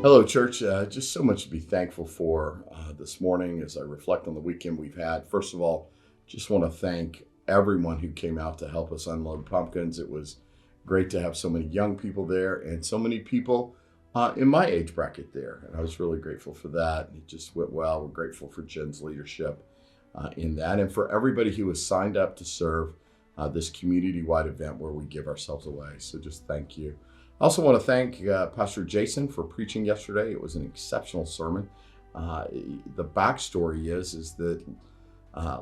Hello, church. Just so much to be thankful for this morning as I reflect on the weekend we've had. First of all, just want to thank everyone who came out to help us unload pumpkins. It was great to have so many young people there and so many people in my age bracket there. And I was really grateful for that. It just went well. We're grateful for Jen's leadership in that and for everybody who has signed up to serve this community-wide event where we give ourselves away. So just thank you. I also want to thank Pastor Jason for preaching yesterday. It was an exceptional sermon. The backstory is that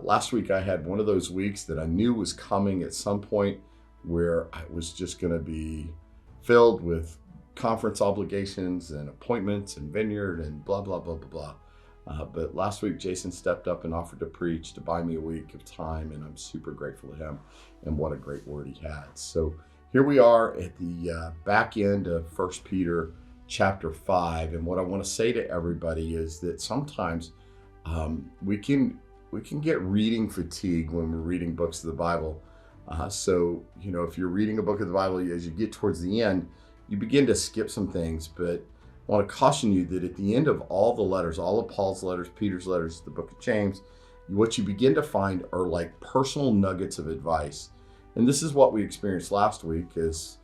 last week I had one of those weeks that I knew was coming at some point where I was just going to be filled with conference obligations and appointments and vineyard and blah, blah, blah, blah, blah. But last week, Jason stepped up and offered to preach to buy me a week of time, and I'm super grateful to him, and what a great word he had. So here we are at the back end of 1 Peter chapter 5, and what I want to say to everybody is that sometimes we can get reading fatigue when we're reading books of the Bible. So, if you're reading a book of the Bible, as you get towards the end, you begin to skip some things, but I want to caution you that at the end of all the letters, all of Paul's letters, Peter's letters, the book of James, what you begin to find are like personal nuggets of advice. And this is what we experienced last week as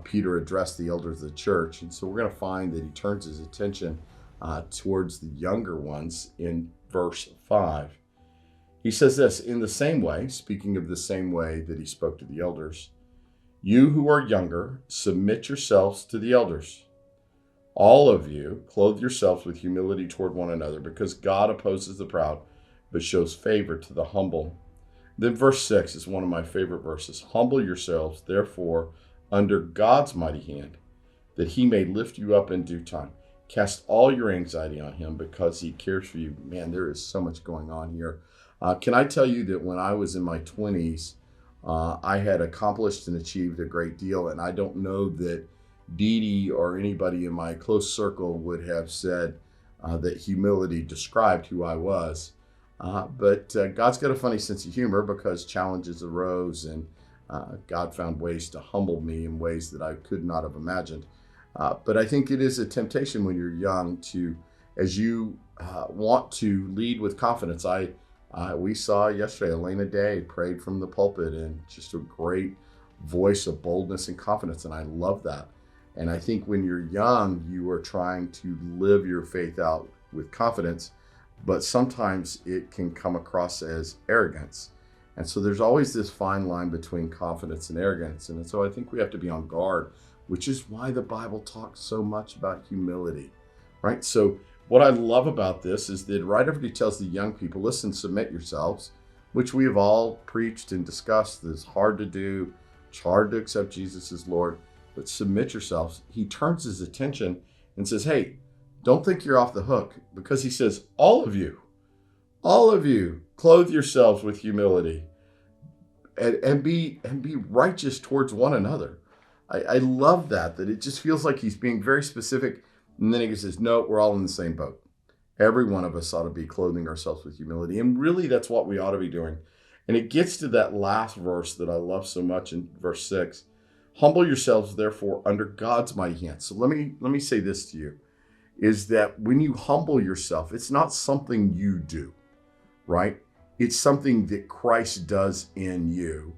Peter addressed the elders of the church. And so we're going to find that he turns his attention towards the younger ones in verse 5. He says this, in the same way, speaking of the same way that he spoke to the elders, you who are younger, submit yourselves to the elders. All of you, clothe yourselves with humility toward one another, because God opposes the proud, but shows favor to the humble. Then verse 6 is one of my favorite verses. Humble yourselves, therefore, under God's mighty hand, that he may lift you up in due time. Cast all your anxiety on him because he cares for you. Man, there is so much going on here. Can I tell you that when I was in my 20s, I had accomplished and achieved a great deal, and I don't know that Dee Dee or anybody in my close circle would have said that humility described who I was. But God's got a funny sense of humor because challenges arose and God found ways to humble me in ways that I could not have imagined. But I think it is a temptation when you're young to, as you want to lead with confidence. We saw yesterday, Elena Day prayed from the pulpit and just a great voice of boldness and confidence. And I love that. And I think when you're young, you are trying to live your faith out with confidence, but sometimes it can come across as arrogance. And so there's always this fine line between confidence and arrogance. And so I think we have to be on guard, which is why the Bible talks so much about humility, right? So what I love about this is that right after he tells the young people, listen, submit yourselves, which we have all preached and discussed. It's hard to do. It's hard to accept Jesus as Lord, but submit yourselves. He turns his attention and says, hey, don't think you're off the hook, because he says, all of you, clothe yourselves with humility and be righteous towards one another. I love that it just feels like he's being very specific. And then he says, no, we're all in the same boat. Every one of us ought to be clothing ourselves with humility. And really, that's what we ought to be doing. And it gets to that last verse that I love so much in verse 6. Humble yourselves, therefore, under God's mighty hand. So let me say this to you, is that when you humble yourself, it's not something you do, right? It's something that Christ does in you.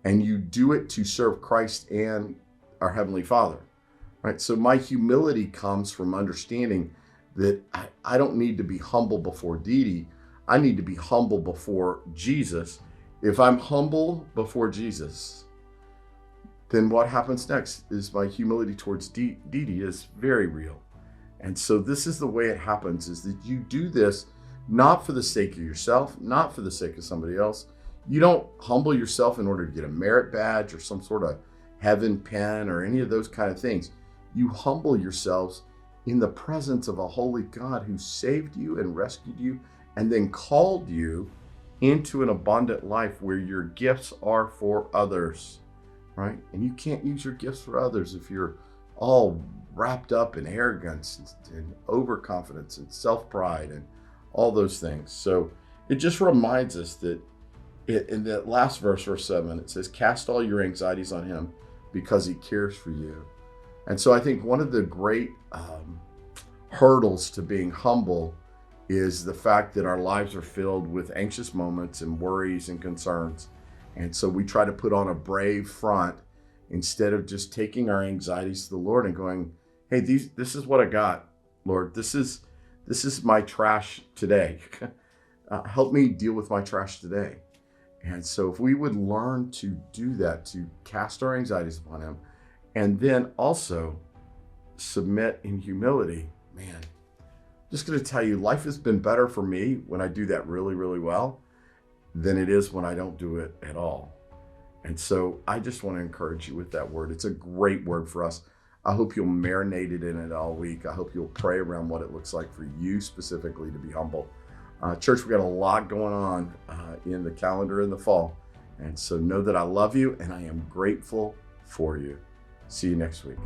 And you do it to serve Christ and our Heavenly Father. Right, so my humility comes from understanding that I don't need to be humble before Dee Dee. I need to be humble before Jesus. If I'm humble before Jesus, then what happens next is my humility towards Dee Dee is very real. And so this is the way it happens, is that you do this not for the sake of yourself, not for the sake of somebody else. You don't humble yourself in order to get a merit badge or some sort of heaven pen or any of those kind of things. You humble yourselves in the presence of a holy God who saved you and rescued you and then called you into an abundant life where your gifts are for others, right? And you can't use your gifts for others if you're all wrapped up in arrogance and overconfidence and self-pride and all those things. So it just reminds us that in that last verse, verse 7, it says, cast all your anxieties on him because he cares for you. And so I think one of the great hurdles to being humble is the fact that our lives are filled with anxious moments and worries and concerns. And so we try to put on a brave front instead of just taking our anxieties to the Lord and going, hey, this is what I got, Lord. This is my trash today. Help me deal with my trash today. And so if we would learn to do that, to cast our anxieties upon him, and then also submit in humility, man, just going to tell you, life has been better for me when I do that really, really well than it is when I don't do it at all. And so I just want to encourage you with that word. It's a great word for us. I hope you'll marinate it in it all week. I hope you'll pray around what it looks like for you specifically to be humble. Church, we got a lot going on in the calendar in the fall. And so know that I love you and I am grateful for you. See you next week.